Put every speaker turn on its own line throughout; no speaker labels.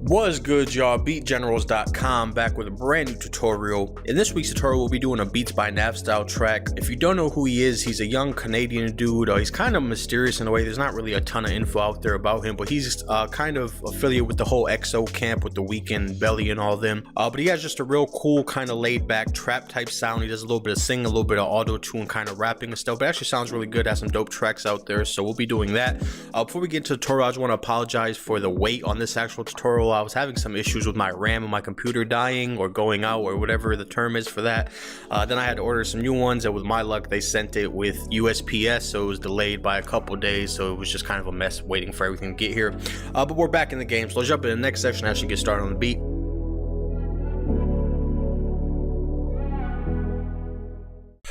Was good, y'all? BeatGenerals.com back with a brand new tutorial. In this week's tutorial, we'll be doing a Beats by Nav style track. If you don't know who he is, he's a young Canadian dude. He's kind of mysterious in a way. There's not really a ton of info out there about him, but he's kind of affiliated with the whole EXO camp with The Weeknd, Belly, and all them. But he has just a real cool kind of laid back trap type sound. He does a little bit of singing, a little bit of auto tune kind of rapping and stuff, but it actually sounds really good. Has some dope tracks out there, so we'll be doing that. Before we get into the tutorial, I just want to apologize for the wait on this actual tutorial. I was having some issues with my RAM and my computer dying or going out or whatever the term is for that. Then I had to order some new ones, and with my luck they sent it with USPS, so it was delayed by a couple days, so it was just kind of a mess waiting for everything to get here. But we're back in the game, so let's jump in the next section and actually get started on the beat.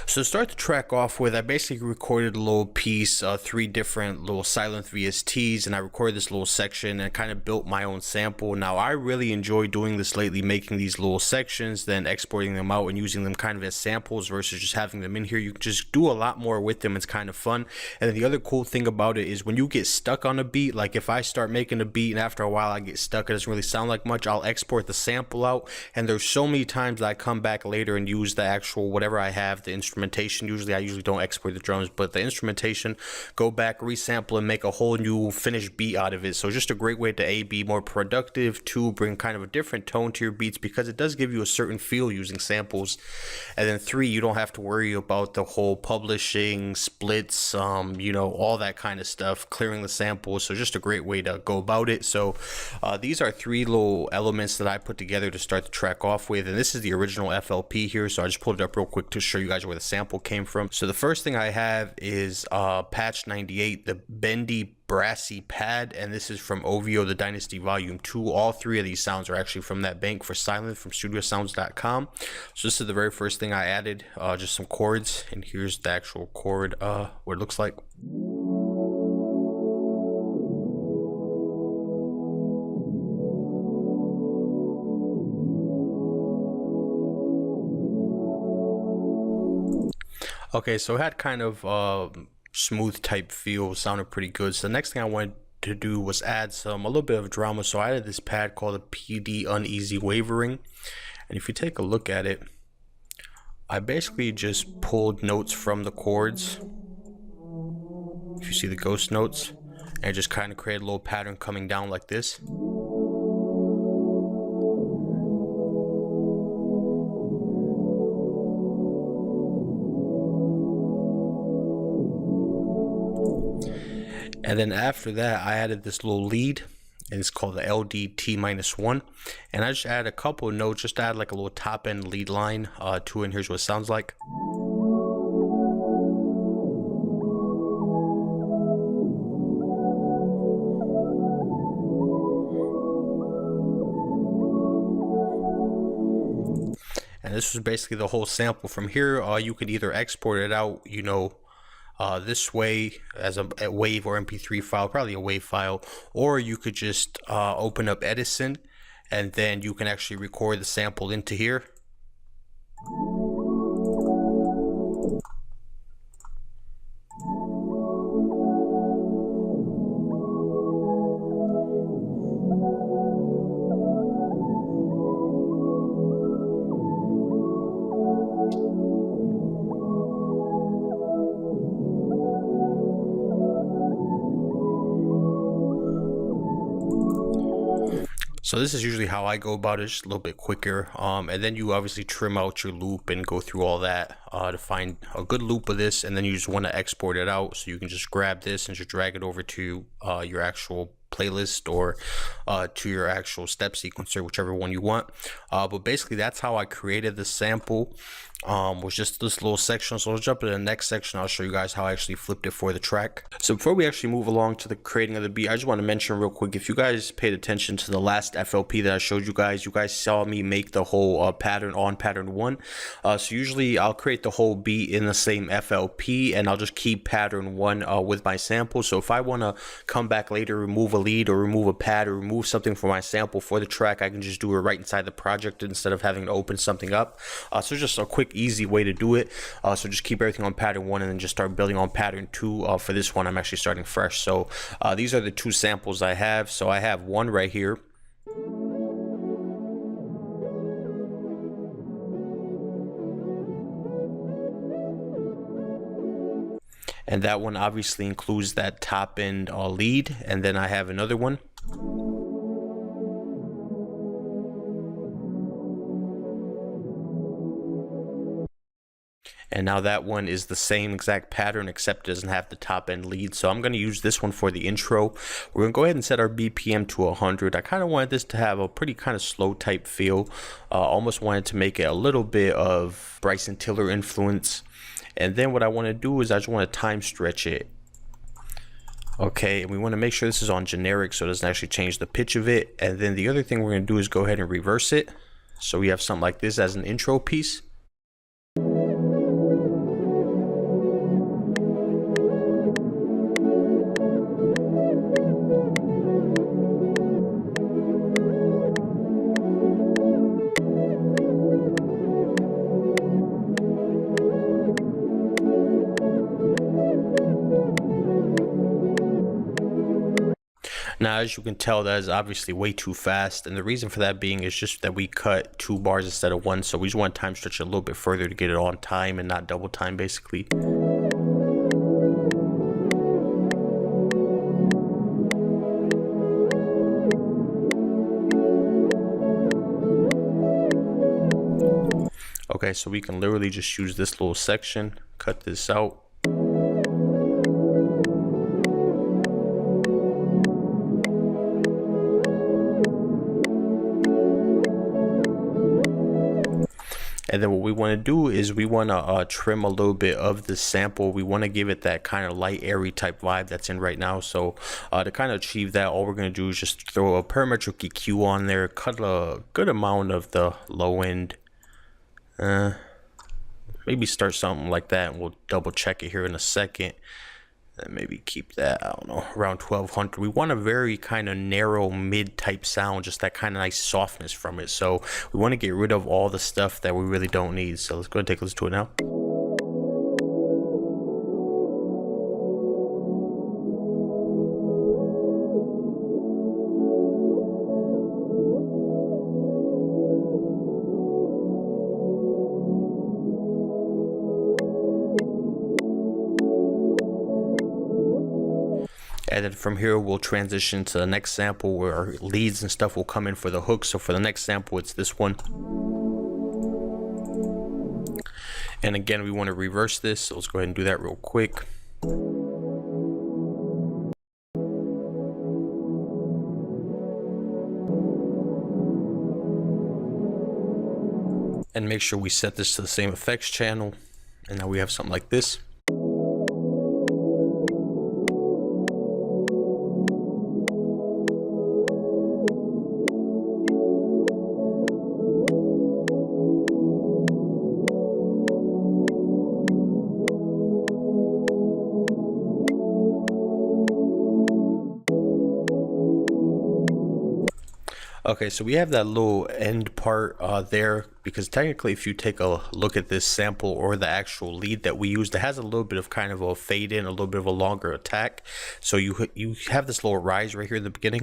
So to start the track off with, I basically recorded a little piece, 3 different little silent VSTs, and I recorded this little section and kind of built my own sample. Now I really enjoy doing this lately, making these little sections, then exporting them out and using them kind of as samples versus just having them in here. You can just do a lot more with them. It's kind of fun. And then the other cool thing about it is when you get stuck on a beat, like if I start making a beat and after a while I get stuck, it doesn't really sound like much, I'll export the sample out, and there's so many times that I come back later and use the actual whatever I have, the instrumentation. Usually I don't export the drums, but the instrumentation, go back, resample, and make a whole new finished beat out of it. So just a great way to be more productive, to bring kind of a different tone to your beats, because it does give you a certain feel using samples. And then 3, you don't have to worry about the whole publishing, splits, all that kind of stuff, clearing the samples. So just a great way to go about it. So these are 3 little elements that I put together to start the track off with, and this is the original FLP here, so I just pulled it up real quick to show you guys where the sample came from. So the first thing I have is Patch 98, the Bendy Brassy Pad, and this is from OVO The Dynasty Volume 2. All 3 of these sounds are actually from that bank for Silent from StudioSounds.com. So this is the very first thing I added, just some chords, and here's the actual chord, what it looks like. Okay, so it had kind of smooth type feel, sounded pretty good. So the next thing I wanted to do was add a little bit of drama. So I added this pad called the PD Uneasy Wavering, and if you take a look at it, I basically just pulled notes from the chords, if you see the ghost notes, and just kind of created a little pattern coming down like this. And then after that, I added this little lead, and it's called the LDT-1. And I just added a couple of notes, just to add like a little top end lead line to it, and here's what it sounds like. And this was basically the whole sample. From here, you could either export it out, this way as a WAV or MP3 file, probably a WAV file, or you could just open up Edison, and then you can actually record the sample into here. So this is usually how I go about it, just a little bit quicker. And then you obviously trim out your loop and go through all that to find a good loop of this, and then you just want to export it out. So you can just grab this and just drag it over to your actual playlist or to your actual step sequencer, whichever one you want. But basically that's how I created the sample, was just this little section. So let's jump to the next section. I'll show you guys how I actually flipped it for the track. So before we actually move along to the creating of the beat, I just want to mention real quick, if you guys paid attention to the last FLP that I showed you guys saw me make the whole pattern on pattern 1. So usually I'll create the whole beat in the same FLP, and I'll just keep pattern 1 with my sample. So if I want to come back later, remove a lead or remove a pad or remove something from my sample for the track, I can just do it right inside the project instead of having to open something up. So just a quick, easy way to do it. So just keep everything on pattern 1 and then just start building on pattern 2. For this one, I'm actually starting fresh. So these are the 2 samples I have. So I have one right here. And that one obviously includes that top end lead. And then I have another one. And now that one is the same exact pattern, except it doesn't have the top end lead. So I'm going to use this one for the intro. We're going to go ahead and set our BPM to 100. I kind of wanted this to have a pretty kind of slow type feel. Almost wanted to make it a little bit of Bryson Tiller influence. And then what I want to do is I just want to time stretch it. Okay, and we want to make sure this is on generic so it doesn't actually change the pitch of it. And then the other thing we're going to do is go ahead and reverse it. So we have something like this as an intro piece. Now, as you can tell, that is obviously way too fast, and the reason for that being is just that we cut 2 bars instead of 1, so we just want to time stretch it a little bit further to get it on time and not double time, basically. Okay, so we can literally just use this little section, cut this out. And then what we want to do is we want to trim a little bit of the sample. We want to give it that kind of light, airy type vibe that's in right now. So to kind of achieve that, all we're going to do is just throw a parametric EQ on there, cut a good amount of the low end. Maybe start something like that, and we'll double check it here in a second. And maybe keep that, I don't know, around 1200. We want a very kind of narrow mid type sound, just that kind of nice softness from it. So we want to get rid of all the stuff that we really don't need. So let's go ahead and take a listen to it now. And then from here, we'll transition to the next sample where our leads and stuff will come in for the hook. So for the next sample, it's this one. And again, we want to reverse this. So let's go ahead and do that real quick. And make sure we set this to the same effects channel. And now we have something like this. Okay, so we have that little end part there, because technically if you take a look at this sample or the actual lead that we used, it has a little bit of kind of a fade in, a little bit of a longer attack. So you have this little rise right here in the beginning,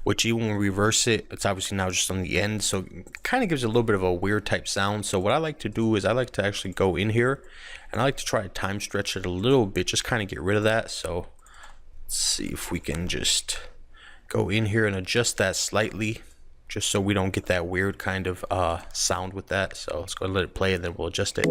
which even when we reverse it, it's obviously now just on the end. So it kind of gives a little bit of a weird type sound. So what I like to do is I like to actually go in here and I like to try to time stretch it a little bit, just kind of get rid of that. So let's see if we can just go in here and adjust that slightly, just so we don't get that weird kind of sound with that. So let's go and let it play and then we'll adjust it.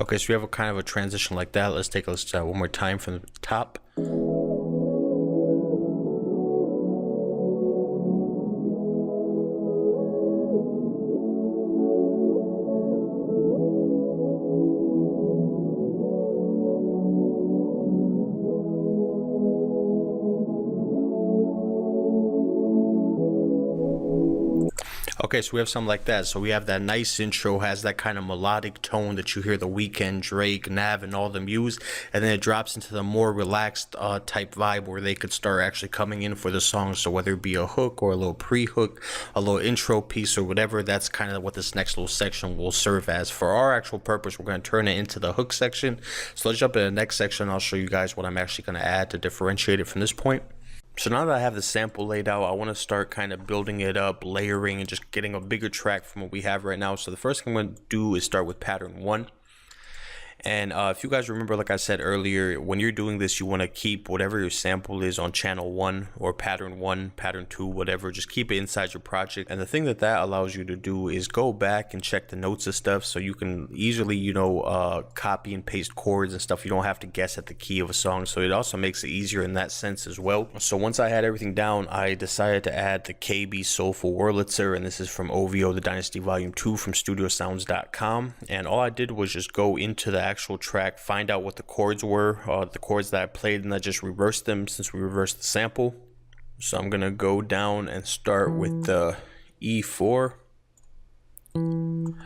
Okay, so we have a kind of a transition like that. Let's take a listen to that one more time from the top. Okay, so we have something like that. So we have that nice intro, has that kind of melodic tone that you hear The Weeknd, Drake, Nav, and all them use, and then it drops into the more relaxed type vibe where they could start actually coming in for the song. So whether it be a hook or a little pre-hook, a little intro piece or whatever, that's kind of what this next little section will serve as. For our actual purpose, we're going to turn it into the hook section. So let's jump in the next section. I'll show you guys what I'm actually going to add to differentiate it from this point. So now that I have the sample laid out, I want to start kind of building it up, layering, and just getting a bigger track from what we have right now. So the first thing I'm going to do is start with pattern 1. And if you guys remember, like I said earlier, when you're doing this, you want to keep whatever your sample is on channel 1 or pattern 1, pattern 2, whatever. Just keep it inside your project. And the thing that allows you to do is go back and check the notes and stuff, so you can easily, you know, copy and paste chords and stuff. You don't have to guess at the key of a song. So it also makes it easier in that sense as well. So once I had everything down, I decided to add the KB Soulful Wurlitzer, and this is from OVO, The Dynasty Volume 2 from StudioSounds.com. And all I did was just go into the actual track, find out what the chords were, the chords that I played, and I just reversed them since we reversed the sample. So I'm gonna go down and start with the E4, then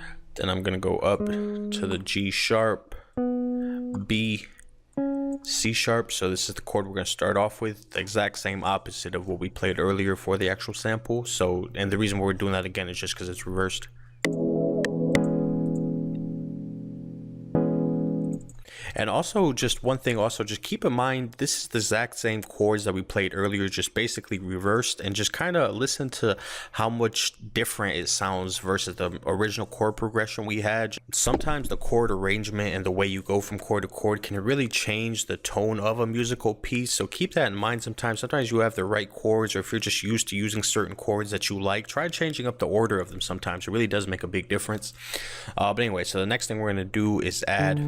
I'm gonna go up to the G sharp, B, C sharp. So this is the chord we're gonna start off with, the exact same opposite of what we played earlier for the actual sample. So, and the reason we're doing that again is just because it's reversed. And also, just one thing, also just keep in mind, this is the exact same chords that we played earlier, just basically reversed, and just kind of listen to how much different it sounds versus the original chord progression we had. Sometimes the chord arrangement and the way you go from chord to chord can really change the tone of a musical piece. So keep that in mind sometimes. Sometimes you have the right chords, or if you're just used to using certain chords that you like, try changing up the order of them sometimes. It really does make a big difference. But anyway, so the next thing we're going to do is add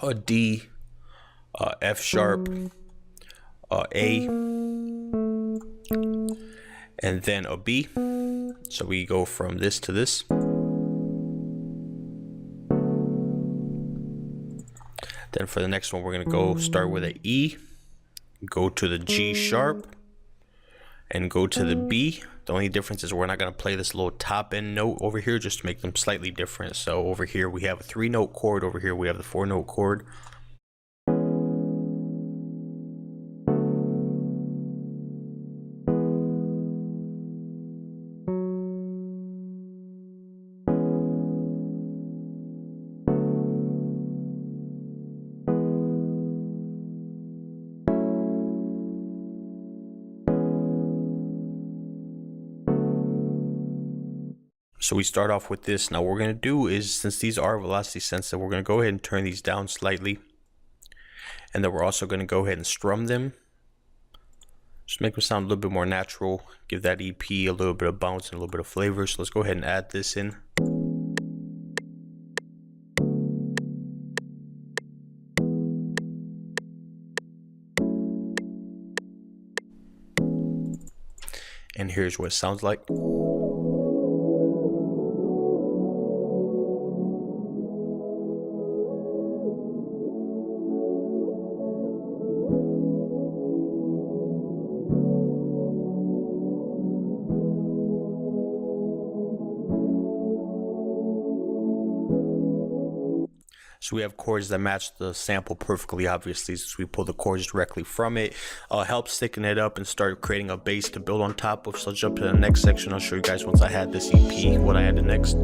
a D, F sharp, A, and then a B. So we go from this to this. Then for the next one, we're going to go start with an E, go to the G sharp, and go to the B. The only difference is we're not going to play this little top end note over here, just to make them slightly different. So over here we have a 3-note chord, over here we have the 4-note chord. So we start off with this. Now what we're going to do is, since these are velocity sensitive, we're going to go ahead and turn these down slightly. And then we're also going to go ahead and strum them. Just make them sound a little bit more natural. Give that EP a little bit of bounce and a little bit of flavor. So let's go ahead and add this in. And here's what it sounds like. So we have chords that match the sample perfectly, obviously, since we pull the chords directly from it. Helps thicken it up and start creating a base to build on top of. So let's jump to the next section. I'll show you guys once I had this EP what I had the next.